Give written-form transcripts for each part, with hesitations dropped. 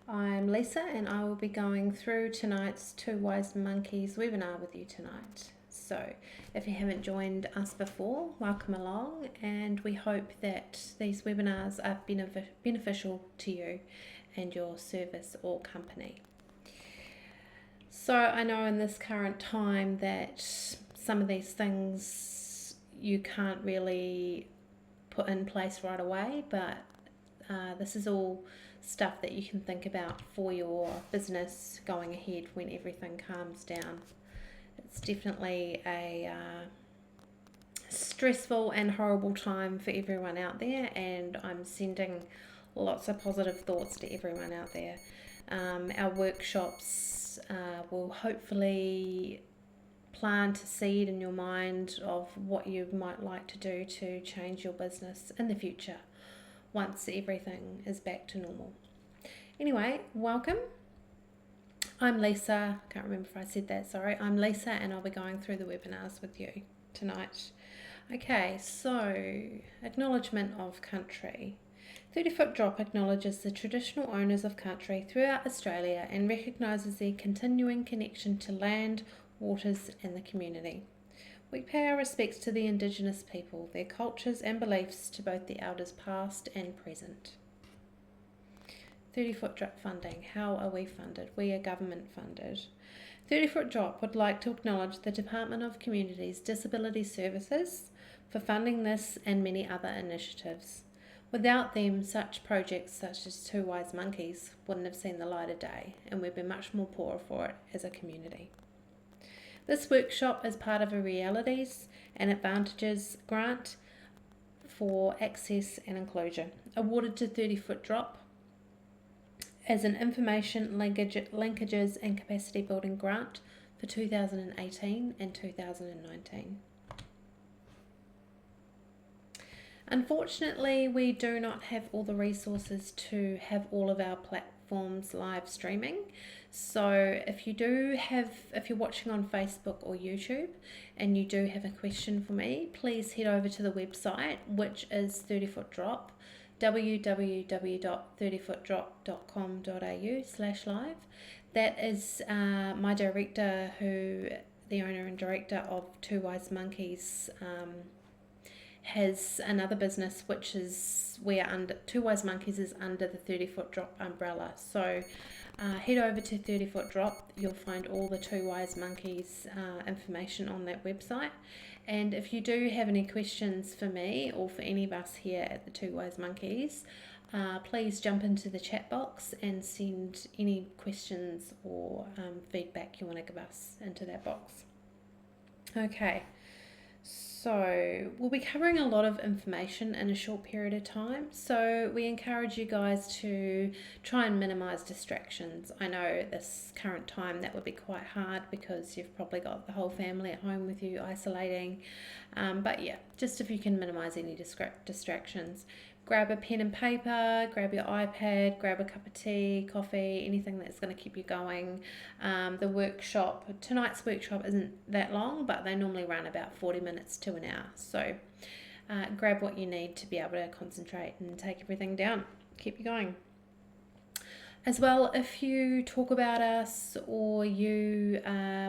I'm Lisa and I will be going through tonight's Two Wise Monkeys webinar with you tonight. So if you haven't joined us before, welcome along, and we hope that these webinars are beneficial to you and your service or company. So I know in this current time that some of these things you can't really put in place right away, but this is all stuff that you can think about for your business going ahead when everything calms down. It's definitely a stressful and horrible time for everyone out there, and I'm sending lots of positive thoughts to everyone out there. Our workshops will hopefully plant a seed in your mind of what you might like to do to change your business in the future once everything is back to normal. Anyway, welcome. I'm Lisa. I can't remember if I said that, sorry. I'm Lisa and I'll be going through the webinars with you tonight. Okay, so acknowledgement of country. 30-Foot Drop acknowledges the traditional owners of country throughout Australia and recognises their continuing connection to land, waters and the community. We pay our respects to the Indigenous people, their cultures and beliefs, to both the elders past and present. 30-Foot Drop funding. How are we funded? We are government funded. 30-Foot Drop would like to acknowledge the Department of Communities Disability Services for funding this and many other initiatives. Without them, such projects such as Two Wise Monkeys wouldn't have seen the light of day, and we'd be much more poorer for it as a community. This workshop is part of a Realities and Advantages grant for access and inclusion, awarded to 30-Foot Drop as an information linkages and capacity building grant for 2018 and 2019. Unfortunately, we do not have all the resources to have all of our platforms live streaming. So if you're watching on Facebook or YouTube and you do have a question for me, please head over to the website, which is 30-Foot Drop, www.30footdrop.com.au/live. That is my director, the owner and director of Two Wise Monkeys, has another business which is Two Wise Monkeys is under the 30-Foot Drop umbrella. So head over to 30-Foot Drop. You'll find all the Two Wise Monkeys information on that website. And if you do have any questions for me or for any of us here at the Two Wise Monkeys, please jump into the chat box and send any questions or feedback you want to give us into that box. Okay. So we'll be covering a lot of information in a short period of time, so we encourage you guys to try and minimize distractions. I know at this current time that would be quite hard because you've probably got the whole family at home with you isolating, but yeah, just if you can minimize any distractions. Grab a pen and paper, grab your iPad, grab a cup of tea, coffee, anything that's going to keep you going. Tonight's workshop isn't that long, but they normally run about 40 minutes to an hour. So grab what you need to be able to concentrate and take everything down. Keep you going. As well, if you talk about us or you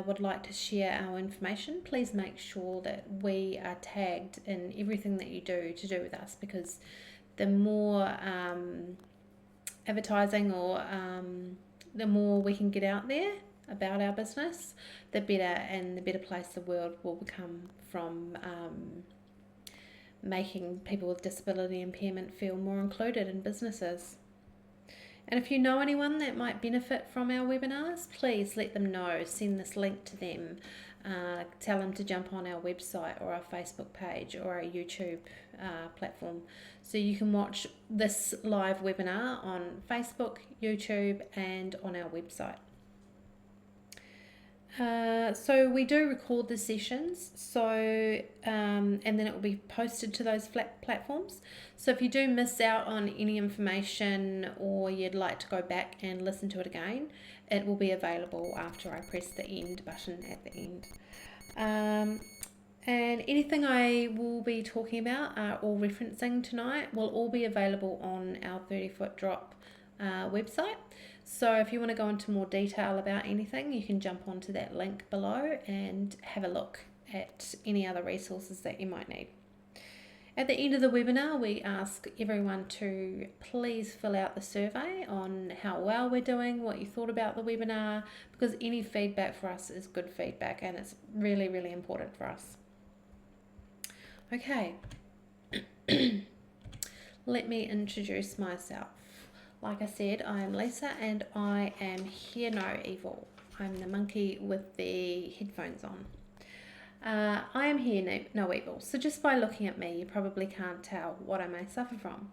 would like to share our information, please make sure that we are tagged in everything that you do to do with us, because the more advertising or the more we can get out there about our business, the better, and the better place the world will become from making people with disability impairment feel more included in businesses. And if you know anyone that might benefit from our webinars, please let them know. Send this link to them. Tell them to jump on our website or our Facebook page or our YouTube platform, so you can watch this live webinar on Facebook, YouTube and on our website. So we do record the sessions, and then it will be posted to those platforms. So if you do miss out on any information or you'd like to go back and listen to it again, it will be available after I press the end button at the end. And anything I will be talking about or referencing tonight will all be available on our 30-Foot Drop website. So if you want to go into more detail about anything, you can jump onto that link below and have a look at any other resources that you might need. At the end of the webinar, we ask everyone to please fill out the survey on how well we're doing, what you thought about the webinar, because any feedback for us is good feedback and it's really, really important for us. Okay, let me introduce myself. Like I said, I am Lisa and I am Hear No Evil. I'm the monkey with the headphones on. I am Hear No Evil, so just by looking at me, you probably can't tell what I may suffer from.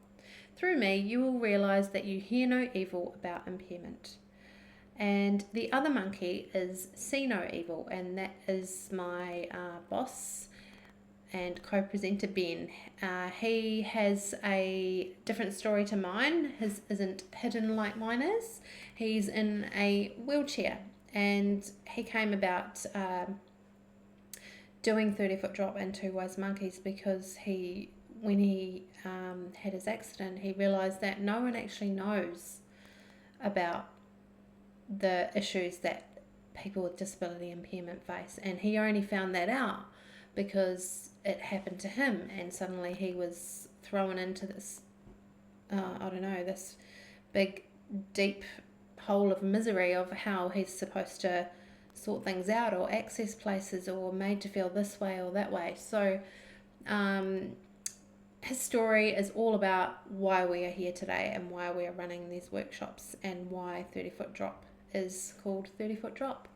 Through me, you will realise that you hear no evil about impairment. And the other monkey is See No Evil, and that is my boss and co-presenter Ben. He has a different story to mine. His isn't hidden like mine is. He's in a wheelchair and he came about doing 30-foot drop and Two Wise Monkeys because when he had his accident, he realised that no one actually knows about the issues that people with disability impairment face, and he only found that out because it happened to him, and suddenly he was thrown into this this big deep hole of misery of how he's supposed to sort things out or access places or made to feel this way or that way. So his story is all about why we are here today and why we are running these workshops and why 30-foot drop is called 30-foot drop.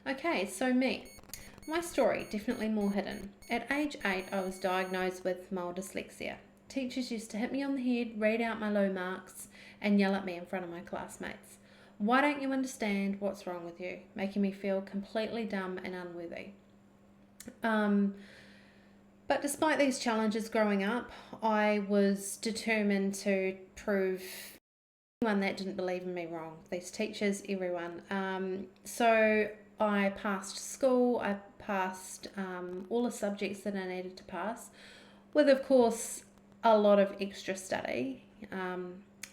Okay, so me. My story, definitely more hidden. At age 8, I was diagnosed with mild dyslexia. Teachers used to hit me on the head, read out my low marks, and yell at me in front of my classmates. Why don't you understand what's wrong with you? Making me feel completely dumb and unworthy. But despite these challenges growing up, I was determined to prove anyone that didn't believe in me wrong. These teachers, everyone. So I passed school, I passed all the subjects that I needed to pass, with of course a lot of extra study.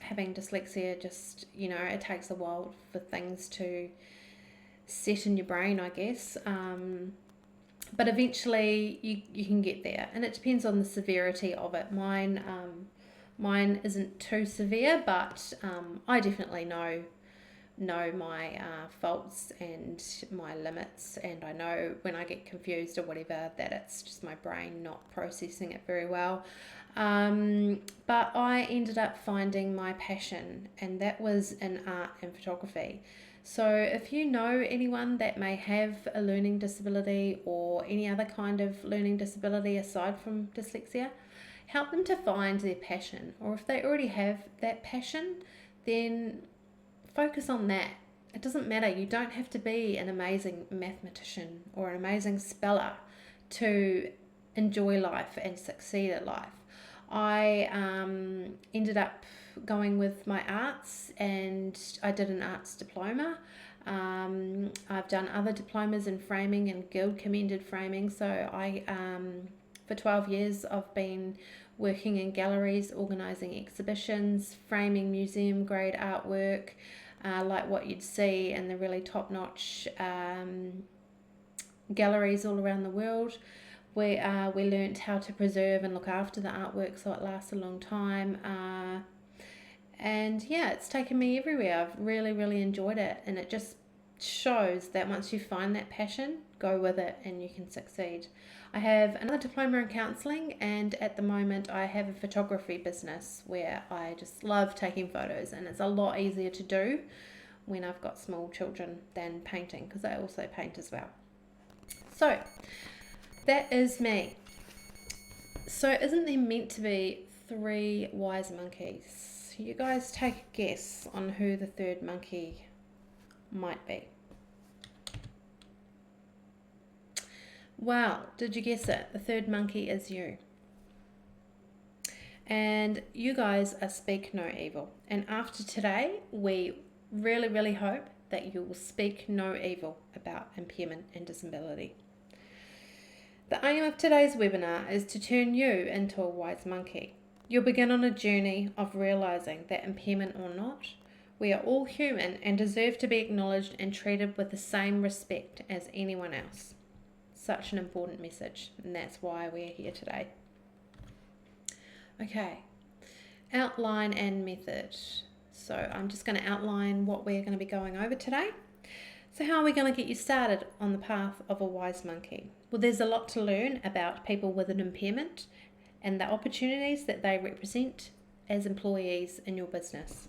Having dyslexia, just, it takes a while for things to set in your brain, I guess. But eventually you can get there, and it depends on the severity of it. Mine isn't too severe, but I definitely know my faults and my limits, and I know when I get confused or whatever that it's just my brain not processing it very well. But I ended up finding my passion, and that was in art and photography. So if you know anyone that may have a learning disability or any other kind of learning disability aside from dyslexia, help them to find their passion, or if they already have that passion, then focus on that. It doesn't matter. You don't have to be an amazing mathematician or an amazing speller to enjoy life and succeed at life. I ended up going with my arts, and I did an arts diploma. I've done other diplomas in framing and guild commended framing. So I for 12 years I've been working in galleries, organising exhibitions, framing museum grade artwork, like what you'd see in the really top-notch galleries all around the world. We learnt how to preserve and look after the artwork so it lasts a long time. And yeah, it's taken me everywhere. I've really, really enjoyed it, and it just shows that once you find that passion, go with it and you can succeed. I have another diploma in counselling, and at the moment I have a photography business where I just love taking photos, and it's a lot easier to do when I've got small children than painting, because I also paint as well. So that is me. So isn't there meant to be 3 wise monkeys? You guys take a guess on who the third monkey might be. Well, did you guess it? The third monkey is you. And you guys are Speak No Evil. And after today, we really, really hope that you will speak no evil about impairment and disability. The aim of today's webinar is to turn you into a wise monkey. You'll begin on a journey of realising that impairment or not, We are all human and deserve to be acknowledged and treated with the same respect as anyone else. Such an important message, and that's why we're here today. Okay, outline and method. So I'm just going to outline what we're going to be going over today. So how are we going to get you started on the path of a wise monkey? Well, there's a lot to learn about people with an impairment and the opportunities that they represent as employees in your business.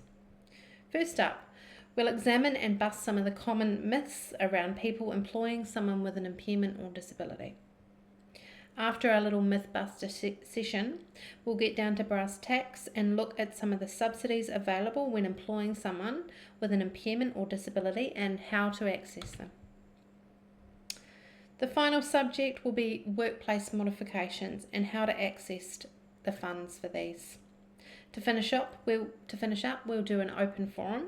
First up, we'll examine and bust some of the common myths around people employing someone with an impairment or disability. After our little mythbuster session, we'll get down to brass tacks and look at some of the subsidies available when employing someone with an impairment or disability and how to access them. The final subject will be workplace modifications and how to access the funds for these. To finish up, we'll do an open forum.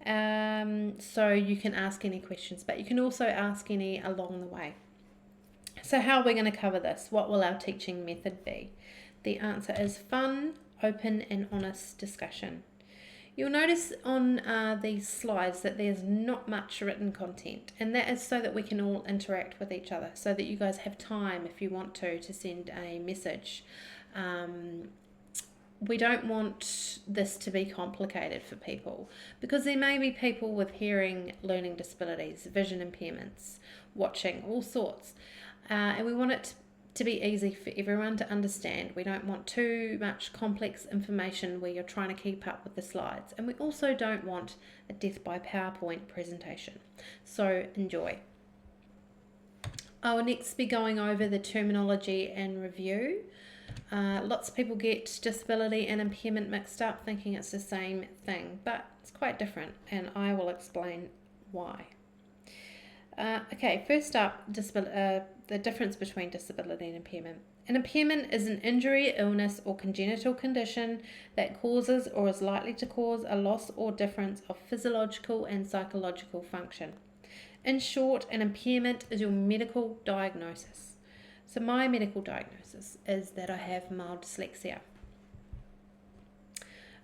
So you can ask any questions, but you can also ask any along the way. So how are we going to cover this? What will our teaching method be? The answer is fun, open and honest discussion. You'll notice on these slides that there's not much written content, and that is so that we can all interact with each other, so that you guys have time if you want to send a message. We don't want this to be complicated for people, because there may be people with hearing, learning disabilities, vision impairments, watching, all sorts. And we want it to be easy for everyone to understand. We don't want too much complex information where you're trying to keep up with the slides. And we also don't want a death by PowerPoint presentation. So enjoy. I will next be going over the terminology and review. Lots of people get disability and impairment mixed up, thinking it's the same thing, but it's quite different, and I will explain why. Okay, first up, the difference between disability and impairment. An impairment is an injury, illness, or congenital condition that causes or is likely to cause a loss or difference of physiological and psychological function. In short, an impairment is your medical diagnosis. So my medical diagnosis is that I have mild dyslexia.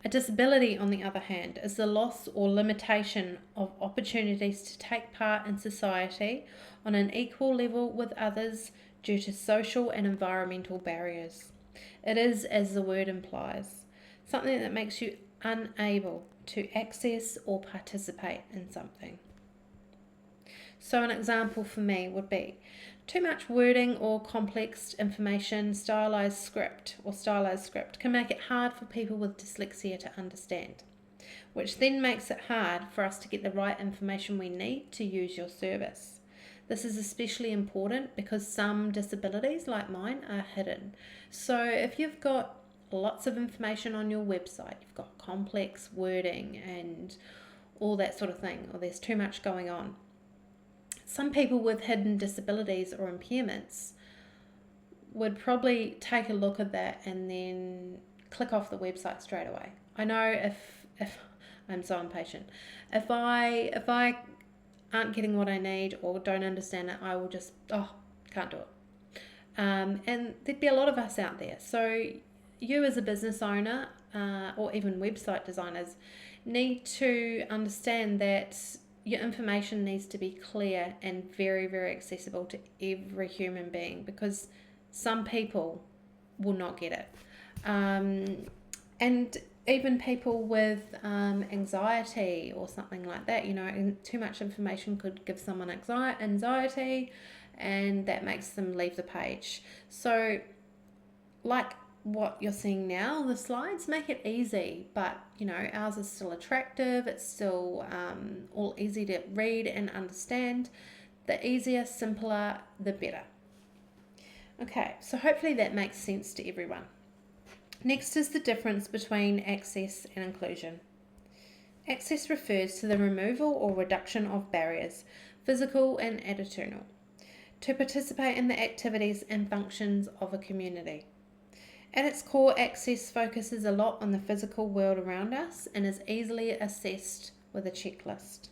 A disability, on the other hand, is the loss or limitation of opportunities to take part in society on an equal level with others due to social and environmental barriers. It is, as the word implies, something that makes you unable to access or participate in something. So an example for me would be too much wording or complex information, stylized script can make it hard for people with dyslexia to understand, which then makes it hard for us to get the right information we need to use your service. This is especially important because some disabilities, like mine, are hidden. So if you've got lots of information on your website, you've got complex wording and all that sort of thing, or there's too much going on, some people with hidden disabilities or impairments would probably take a look at that and then click off the website straight away. I know if I'm so impatient. If I aren't getting what I need or don't understand it, I will just, can't do it. And there'd be a lot of us out there. So you as a business owner or even website designers need to understand that your information needs to be clear and very, very accessible to every human being, because some people will not get it. And even people with anxiety or something like that, too much information could give someone anxiety, and that makes them leave the page. So like what you're seeing now, the slides make it easy, but ours is still attractive. It's still all easy to read and understand. The easier, simpler, the better. Okay, so hopefully that makes sense to everyone. Next is the difference between access and inclusion. Access refers to the removal or reduction of barriers, physical and attitudinal, to participate in the activities and functions of a community. At its core, access focuses a lot on the physical world around us and is easily assessed with a checklist.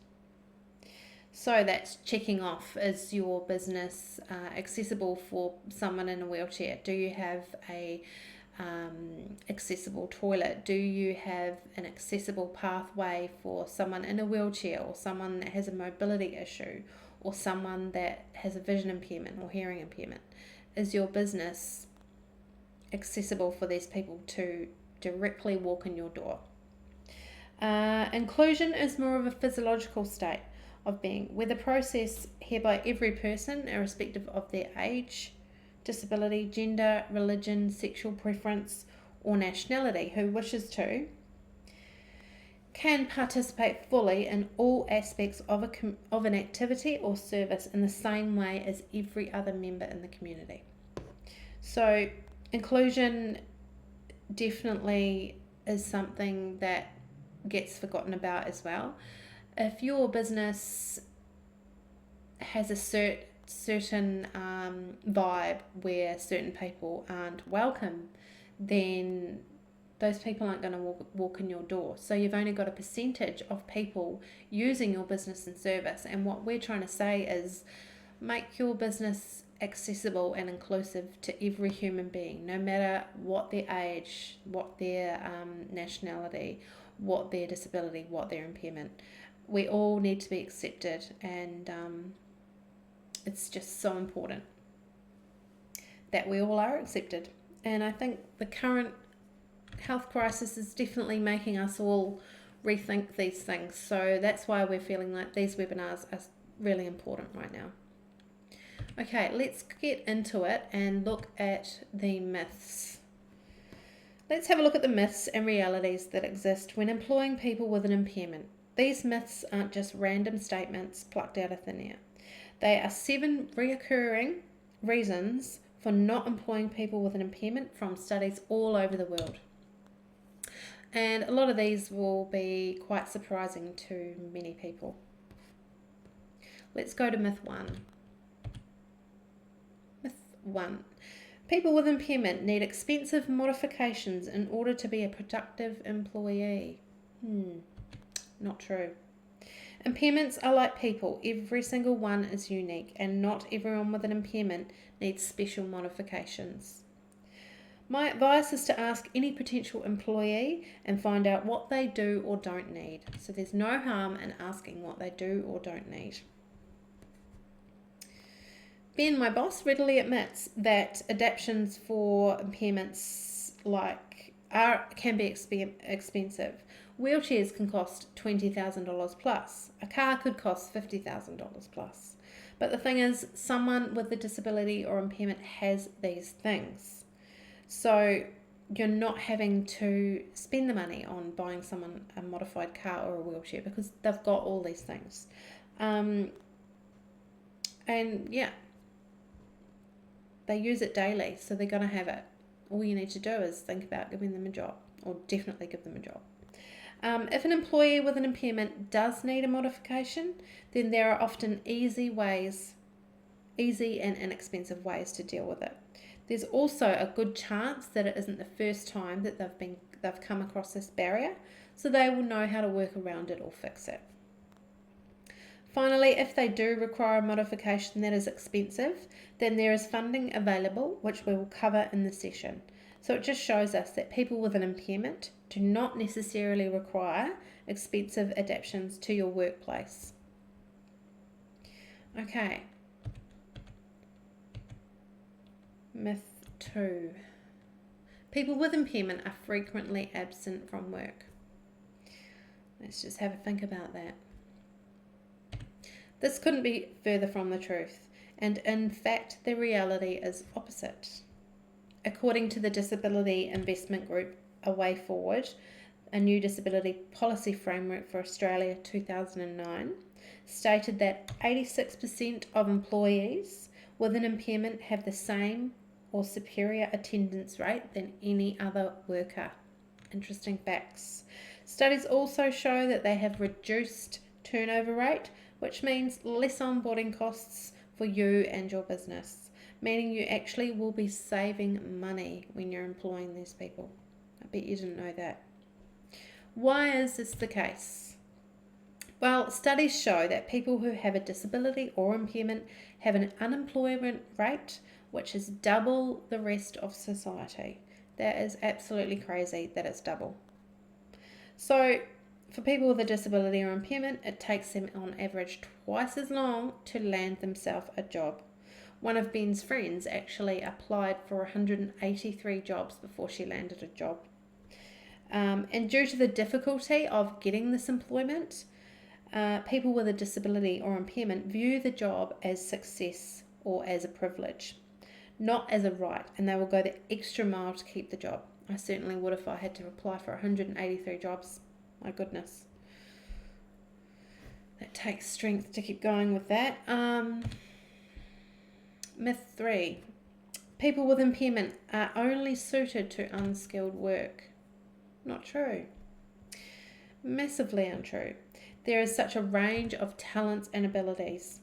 So that's checking off, is your business accessible for someone in a wheelchair? Do you have a accessible toilet? Do you have an accessible pathway for someone in a wheelchair, or someone that has a mobility issue, or someone that has a vision impairment or hearing impairment? Is your business accessible for these people to directly walk in your door? Inclusion is more of a physiological state of being, where the process hereby every person, irrespective of their age, disability, gender, religion, sexual preference, or nationality, who wishes to, can participate fully in all aspects of an activity or service in the same way as every other member in the community. So inclusion definitely is something that gets forgotten about as well. If your business has a certain vibe where certain people aren't welcome, then those people aren't going to walk in your door. So you've only got a percentage of people using your business and service. And what we're trying to say is make your business accessible and inclusive to every human being, no matter what their age, what their nationality, what their disability, what their impairment. We all need to be accepted, and it's just so important that we all are accepted. And I think the current health crisis is definitely making us all rethink these things. So that's why we're feeling like these webinars are really important right now. Okay, let's get into it and look at the myths. Let's have a look at the myths and realities that exist when employing people with an impairment. These myths aren't just random statements plucked out of thin air. They are 7 recurring reasons for not employing people with an impairment from studies all over the world. And a lot of these will be quite surprising to many people. Let's go to myth 1. Myth 1. People with impairment need expensive modifications in order to be a productive employee. Not true. Impairments are like people. Every single one is unique, and not everyone with an impairment needs special modifications. My advice is to ask any potential employee and find out what they do or don't need. So there's no harm in asking what they do or don't need. Ben, my boss, readily admits that adaptations for impairments can be expensive. Wheelchairs can cost $20,000 plus. A car could cost $50,000 plus. But the thing is, someone with a disability or impairment has these things. So you're not having to spend the money on buying someone a modified car or a wheelchair because they've got all these things. And yeah, they use it daily, so they're going to have it. All you need to do is think about giving them a job, or definitely give them a job. If an employee with an impairment does need a modification, then there are often easy and inexpensive ways to deal with it. There's also a good chance that it isn't the first time that they've come across this barrier, so they will know how to work around it or fix it. Finally, if they do require a modification that is expensive, then there is funding available, which we will cover in the session. So it just shows us that people with an impairment do not necessarily require expensive adaptations to your workplace. Okay. Myth 2. People with impairment are frequently absent from work. Let's just have a think about that. This couldn't be further from the truth, and in fact the reality is opposite. According to the Disability Investment Group, A Way Forward, a new disability policy framework for Australia 2009, stated that 86% of employees with an impairment have the same or superior attendance rate than any other worker. Interesting facts. Studies also show that they have reduced turnover rate, which means less onboarding costs for you and your business, meaning you actually will be saving money when you're employing these people. I bet you didn't know that. Why is this the case? Well, studies show that people who have a disability or impairment have an unemployment rate which is double the rest of society. That is absolutely crazy that it's double. So, for people with a disability or impairment, it takes them on average twice as long to land themselves a job. One of Ben's friends actually applied for 183 jobs before she landed a job. And due to the difficulty of getting this employment, people with a disability or impairment view the job as success or as a privilege, not as a right, and they will go the extra mile to keep the job. I certainly would if I had to apply for 183 jobs. My goodness. It takes strength to keep going with that. Myth 3. People with impairment are only suited to unskilled work. Not true. Massively untrue. There is such a range of talents and abilities.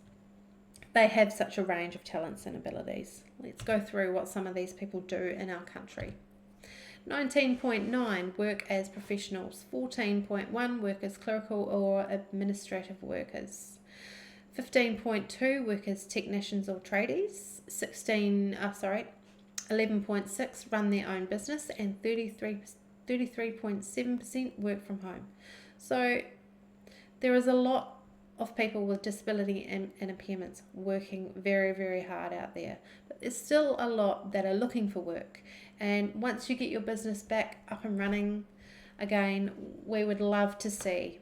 They have such a range of talents and abilities. Let's go through what some of these people do in our country. 19.9 work as professionals. 14.1 work as clerical or administrative workers. 15.2 work as technicians or tradies. 11.6 run their own business, and 33.7% work from home. So there is a lot of people with disability and impairments working very, very hard out there. But there's still a lot that are looking for work. And once you get your business back up and running again, we would love to see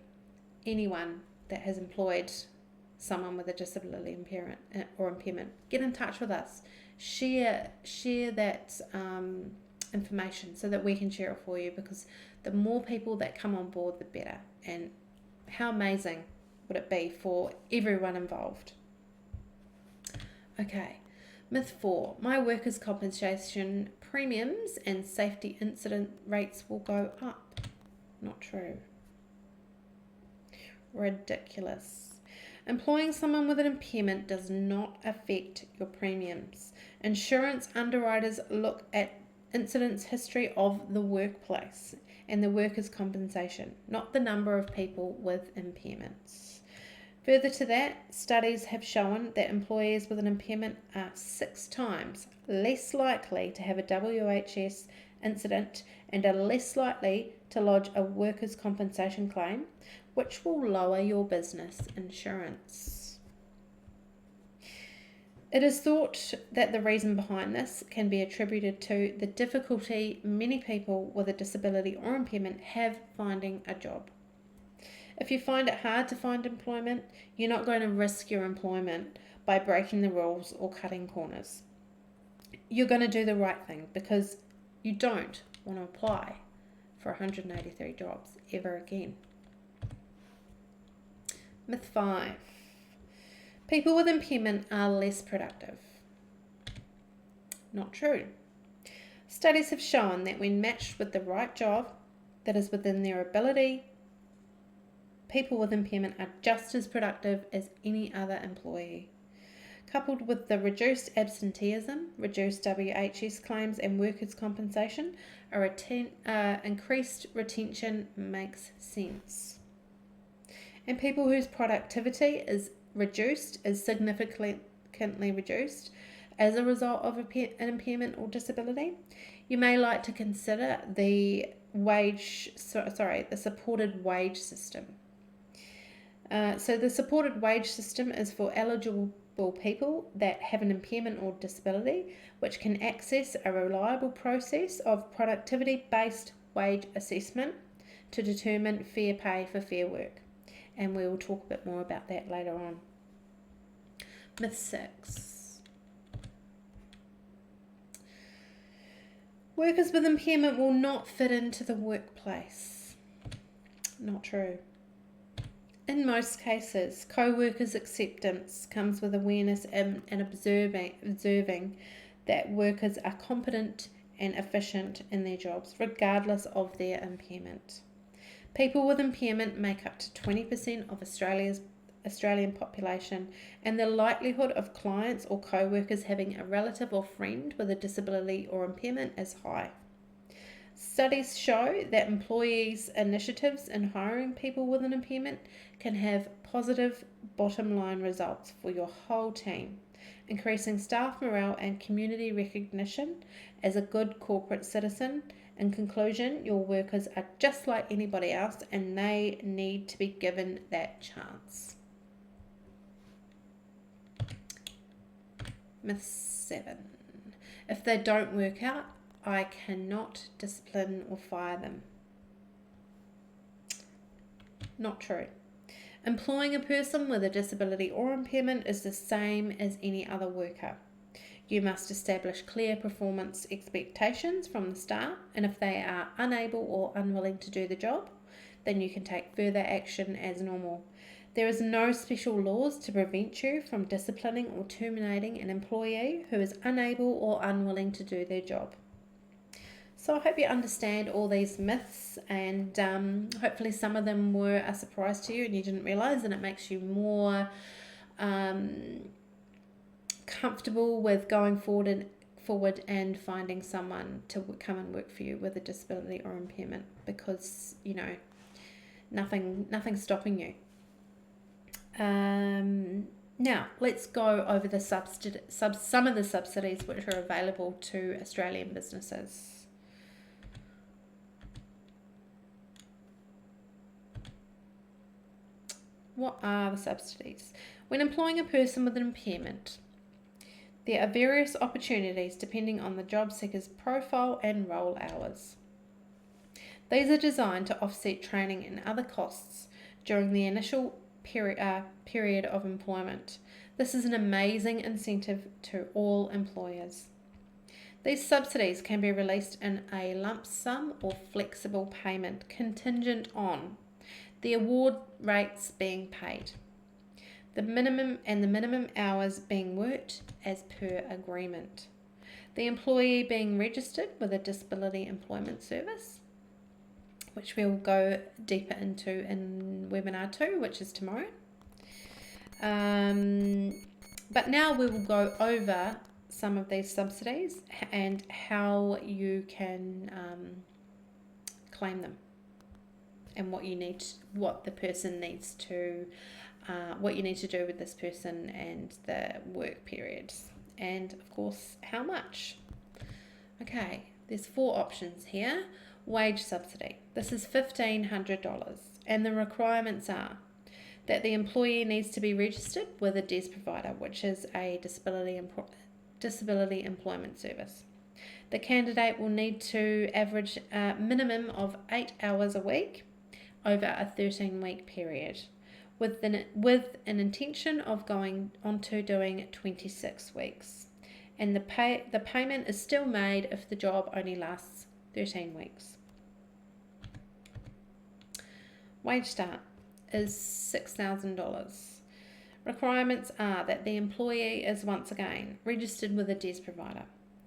anyone that has employed someone with a disability impairment get in touch with us. Share that information so that we can share it for you, because the more people that come on board, the better. And how amazing would it be for everyone involved? Okay, myth 4. My workers' compensation premiums and safety incident rates will go up. Not true. Ridiculous. Employing someone with an impairment does not affect your premiums. Insurance underwriters look at incidents history of the workplace and the workers' compensation, not the number of people with impairments. Further to that, studies have shown that employees with an impairment are 6 times less likely to have a WHS incident and are less likely to lodge a workers' compensation claim, which will lower your business insurance. It is thought that the reason behind this can be attributed to the difficulty many people with a disability or impairment have finding a job. If you find it hard to find employment, you're not going to risk your employment by breaking the rules or cutting corners. You're going to do the right thing because you don't want to apply for 183 jobs ever again. Myth 5. People with impairment are less productive. Not true. Studies have shown that when matched with the right job that is within their ability, people with impairment are just as productive as any other employee. Coupled with the reduced absenteeism, reduced WHS claims and workers' compensation, increased retention makes sense. And people whose productivity is significantly reduced as a result of an impairment or disability, you may like to consider the supported wage system. So the supported wage system is for eligible people that have an impairment or disability, which can access a reliable process of productivity-based wage assessment to determine fair pay for fair work. And we will talk a bit more about that later on. Myth 6. Workers with impairment will not fit into the workplace. Not true. In most cases, co-workers' acceptance comes with awareness and observing that workers are competent and efficient in their jobs, regardless of their impairment. People with impairment make up to 20% of Australian population, and the likelihood of clients or co-workers having a relative or friend with a disability or impairment is high. Studies show that employees' initiatives in hiring people with an impairment can have positive bottom line results for your whole team. increasing staff morale and community recognition as a good corporate citizen. In conclusion, your workers are just like anybody else and they need to be given that chance. Myth 7. If they don't work out, I cannot discipline or fire them. Not true. Employing a person with a disability or impairment is the same as any other worker. You must establish clear performance expectations from the start, and if they are unable or unwilling to do the job, then you can take further action as normal. There is no special laws to prevent you from disciplining or terminating an employee who is unable or unwilling to do their job. So I hope you understand all these myths, and hopefully some of them were a surprise to you and you didn't realise, and it makes you more comfortable with going forward and finding someone to come and work for you with a disability or impairment, because nothing's stopping you. Now let's go over the some of the subsidies which are available to Australian businesses. What are the subsidies? When employing a person with an impairment, there are various opportunities depending on the job seeker's profile and role hours. These are designed to offset training and other costs during the initial period of employment. This is an amazing incentive to all employers. These subsidies can be released in a lump sum or flexible payment contingent on the award rates being paid, the minimum hours being worked as per agreement, the employee being registered with a disability employment service, which we'll go deeper into in webinar 2, which is tomorrow. But now we will go over some of these subsidies and how you can claim them, and what you need to do with this person, and the work periods, and of course how much. Okay, there's 4 options here. Wage subsidy. This is $1,500, and the requirements are that the employee needs to be registered with a DES provider, which is a disability employment service. The candidate will need to average a minimum of 8 hours a week over a 13-week period, with an intention of going on to doing 26 weeks. And the payment is still made if the job only lasts 13 weeks. Wage start is $6,000. Requirements are that the employee is once again registered with a DES provider,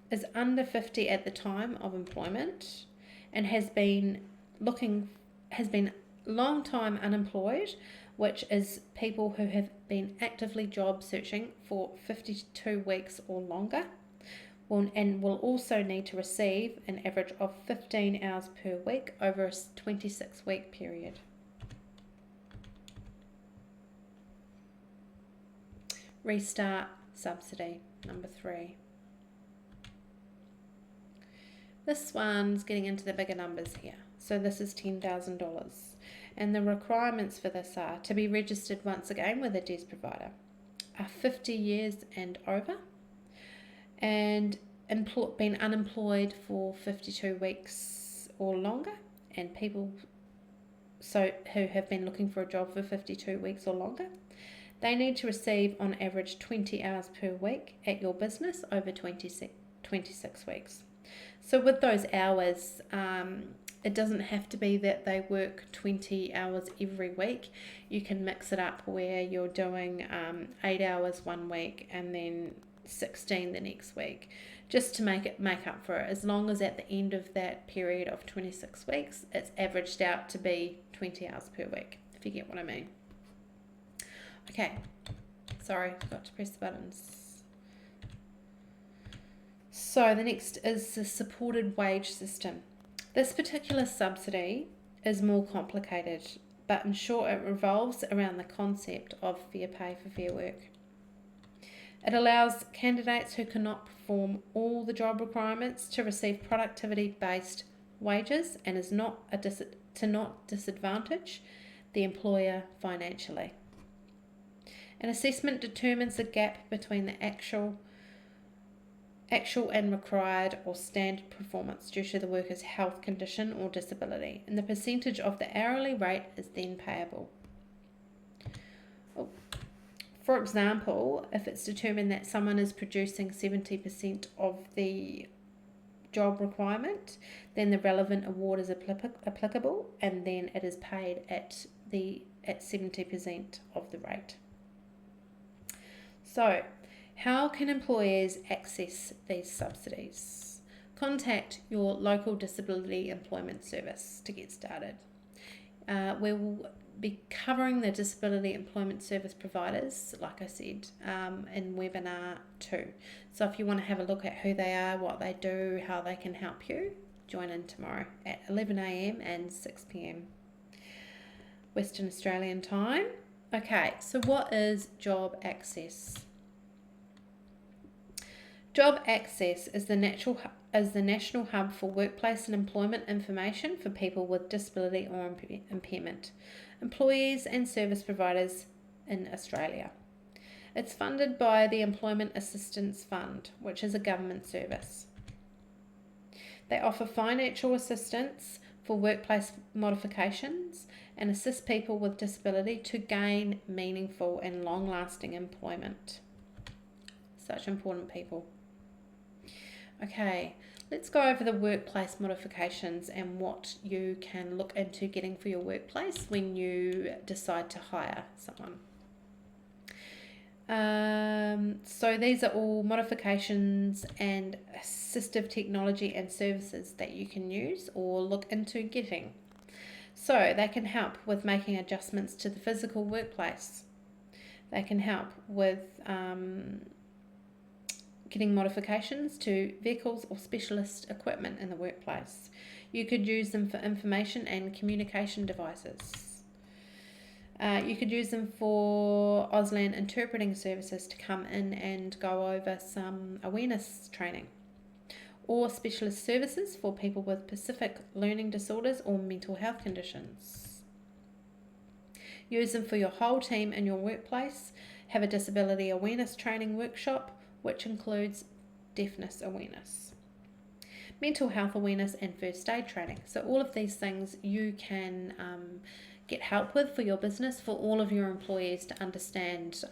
is under 50 at the time of employment, and has been long time unemployed, which is people who have been actively job searching for 52 weeks or longer, and will also need to receive an average of 15 hours per week over a 26-week period. Restart subsidy, number 3. This one's getting into the bigger numbers here. So this is $10,000. And the requirements for this are to be registered once again with a DES provider, are 50 years and over, and been unemployed for 52 weeks or longer, and people who have been looking for a job for 52 weeks or longer. They need to receive on average 20 hours per week at your business over 26 weeks. So with those hours, it doesn't have to be that they work 20 hours every week. You can mix it up where you're doing 8 hours one week and then 16 the next week, just to make up for it. As long as at the end of that period of 26 weeks, it's averaged out to be 20 hours per week, if you get what I mean. Okay, sorry, forgot to press the buttons. So the next is the supported wage system. This particular subsidy is more complicated, but in short it revolves around the concept of fair pay for fair work. It allows candidates who cannot perform all the job requirements to receive productivity-based wages and is not not disadvantage the employer financially. An assessment determines the gap between the actual and required or standard performance due to the worker's health condition or disability, and the percentage of the hourly rate is then payable. For example, if it's determined that someone is producing 70% of the job requirement, then the relevant award is applicable, and then it is paid at 70% of the rate. So, how can employers access these subsidies? Contact your local disability employment service to get started. We will be covering the disability employment service providers, like I said, in webinar 2. So if you want to have a look at who they are, what they do, how they can help you, join in tomorrow at 11 a.m. and 6 p.m. Western Australian time. Okay, so what is job access? Job access is the national hub for workplace and employment information for people with disability or impairment, employees and service providers in Australia. It's funded by the Employment Assistance Fund, which is a government service. They offer financial assistance for workplace modifications and assist people with disability to gain meaningful and long-lasting employment. Such important people. Okay, let's go over the workplace modifications and what you can look into getting for your workplace when you decide to hire someone. So these are all modifications and assistive technology and services that you can use or look into getting. So they can help with making adjustments to the physical workplace. They can help with getting modifications to vehicles or specialist equipment in the workplace. You could use them for information and communication devices. You could use them for Auslan interpreting services to come in and go over some awareness training, or specialist services for people with specific learning disorders or mental health conditions. Use them for your whole team in your workplace. Have a disability awareness training workshop, which includes deafness awareness, mental health awareness and first aid training. So all of these things you can get help with for your business, for all of your employees to understand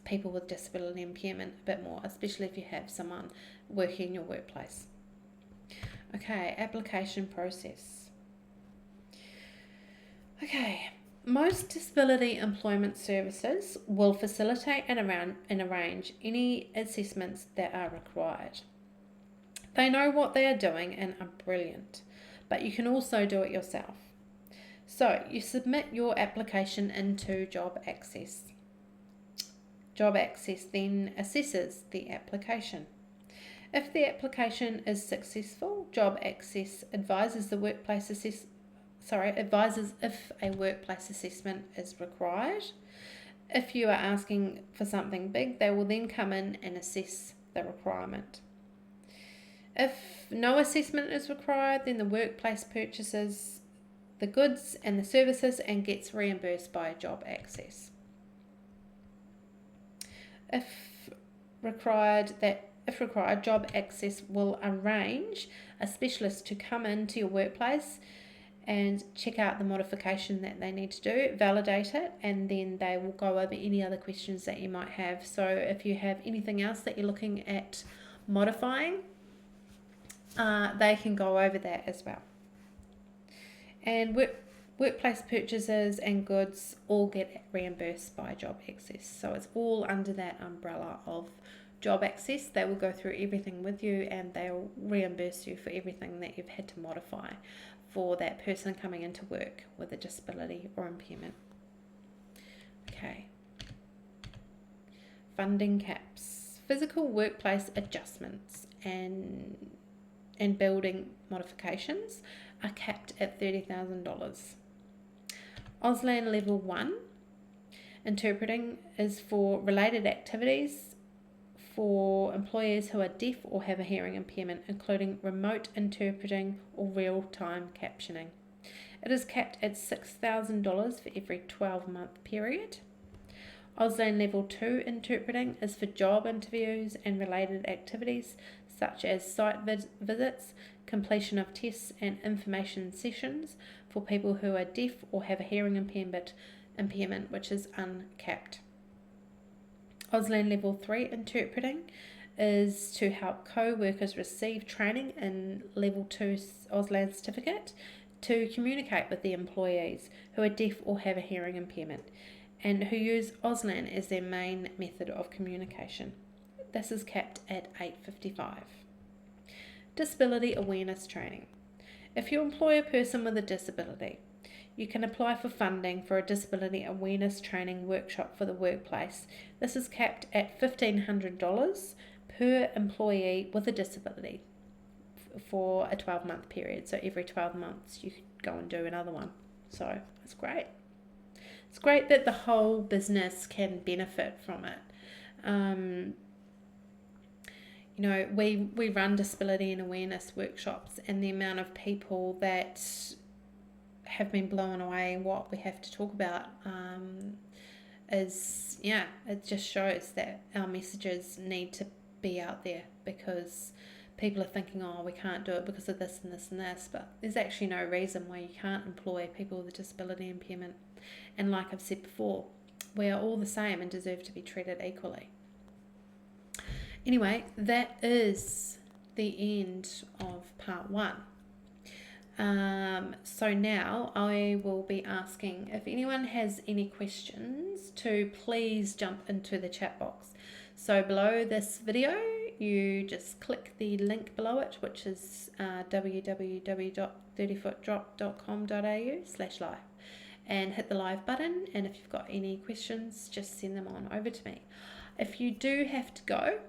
people with disability impairment a bit more, especially if you have someone working in your workplace. Okay, application process. Okay. Most disability employment services will facilitate and arrange any assessments that are required. They know what they are doing and are brilliant, but you can also do it yourself. So you submit your application into Job Access. Job Access then assesses the application. If the application is successful, Job Access advises if a workplace assessment is required. If you are asking for something big, they will then come in and assess the requirement. If no assessment is required, then the workplace purchases the goods and the services and gets reimbursed by Job Access. If required, Job Access will arrange a specialist to come into your workplace and check out the modification that they need to do, validate it, and then they will go over any other questions that you might have. So if you have anything else that you're looking at modifying, they can go over that as well. And workplace purchases and goods all get reimbursed by Job Access. So it's all under that umbrella of Job Access. They will go through everything with you and they'll reimburse you for everything that you've had to modify for that person coming into work with a disability or impairment. Okay. Funding caps. Physical workplace adjustments and building modifications are capped at $30,000. Auslan Level 1 Interpreting is for related activities for employees who are deaf or have a hearing impairment, including remote interpreting or real-time captioning. It is capped at $6,000 for every 12-month period. Auslan Level 2 interpreting is for job interviews and related activities such as site visits, completion of tests and information sessions for people who are deaf or have a hearing impairment which is uncapped. Auslan Level 3 interpreting is to help co-workers receive training in Level 2 Auslan certificate to communicate with the employees who are deaf or have a hearing impairment and who use Auslan as their main method of communication. This is capped at $855. Disability awareness training. If you employ a person with a disability, you can apply for funding for a disability awareness training workshop for the workplace. This is capped at $1,500 per employee with a disability for a 12-month period. So every 12 months you could go and do another one. So it's great. It's great that the whole business can benefit from it. We run disability and awareness workshops, and the amount of people that have been blown away what we have to talk about it just shows that our messages need to be out there, because people are thinking, oh, we can't do it because of this and this and this, but there's actually no reason why you can't employ people with a disability impairment. And like I've said before, we are all the same and deserve to be treated equally. Anyway, that is the end of part 1. So now I will be asking if anyone has any questions to please jump into the chat box. So below this video, you just click the link below it, which is www.30footdrop.com.au/live, and hit the live button. And if you've got any questions, just send them on over to me. If you do have to go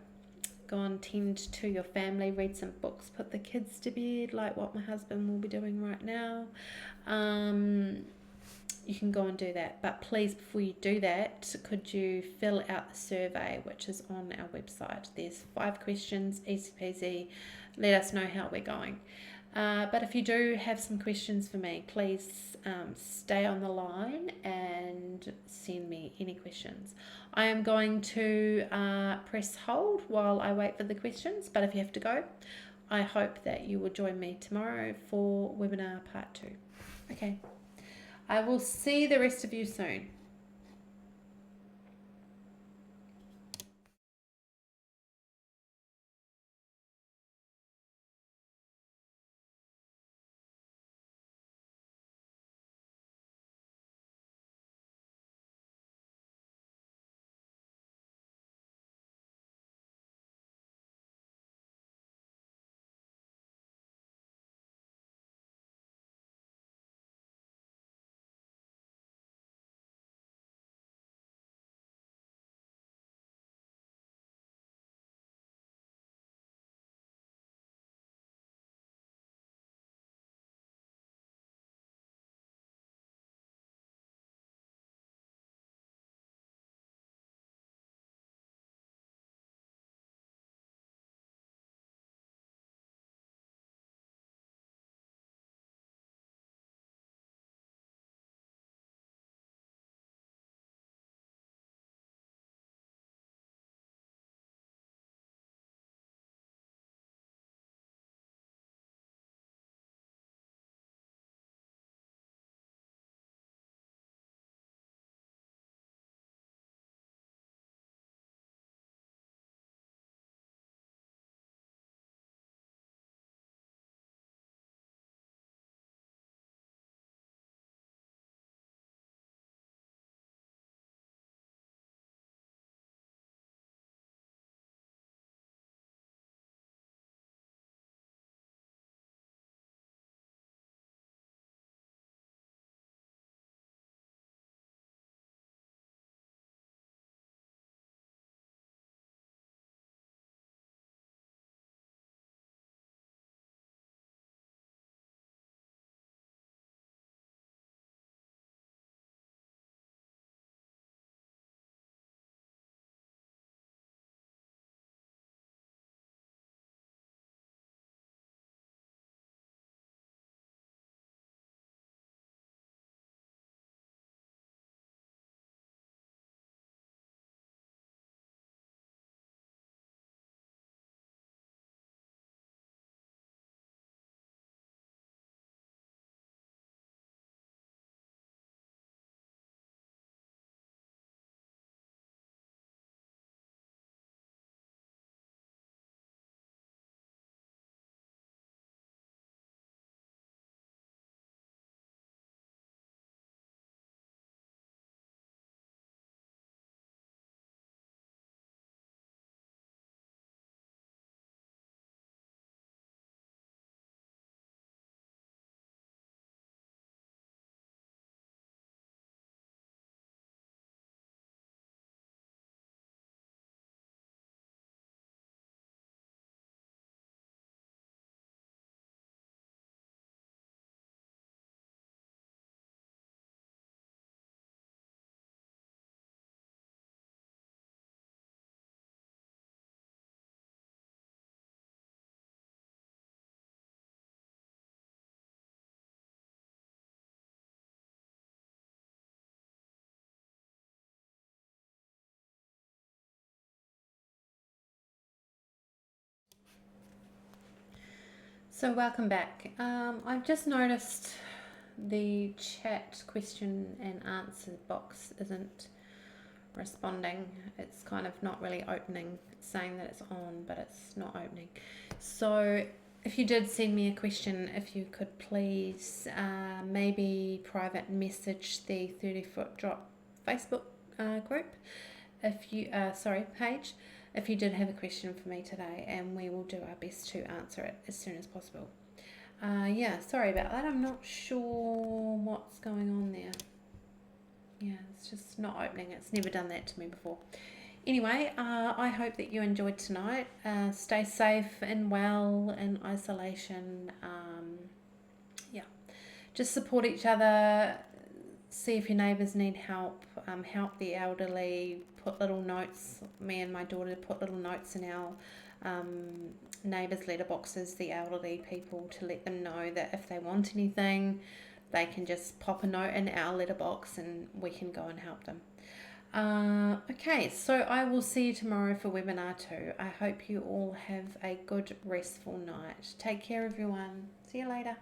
and tend to your family, read some books, put the kids to bed, like what my husband will be doing right now, you can go and do that. But please, before you do that, could you fill out the survey, which is on our website. There's 5 questions, easy peasy. Let us know how we're going. But if you do have some questions for me, please stay on the line and send me any questions. I am going to press hold while I wait for the questions, but if you have to go, I hope that you will join me tomorrow for webinar part 2. Okay, I will see the rest of you soon. So welcome back. I've just noticed the chat question and answer box isn't responding. It's kind of not really opening. It's saying that it's on, but it's not opening. So if you did send me a question, if you could please maybe private message the 30-foot drop Facebook group, if you page, if you did have a question for me today, and we will do our best to answer it as soon as possible. Yeah, sorry about that. I'm not sure what's going on there. Yeah, it's just not opening. It's never done that to me before. Anyway, I hope that you enjoyed tonight. Stay safe and well in isolation. Yeah, just support each other. See if your neighbours need help. Help the elderly. Put little notes. Me and my daughter put little notes in our neighbours' letterboxes, the elderly people, to let them know that if they want anything, they can just pop a note in our letterbox and we can go and help them. Okay, so I will see you tomorrow for webinar 2. I hope you all have a good, restful night. Take care, everyone. See you later.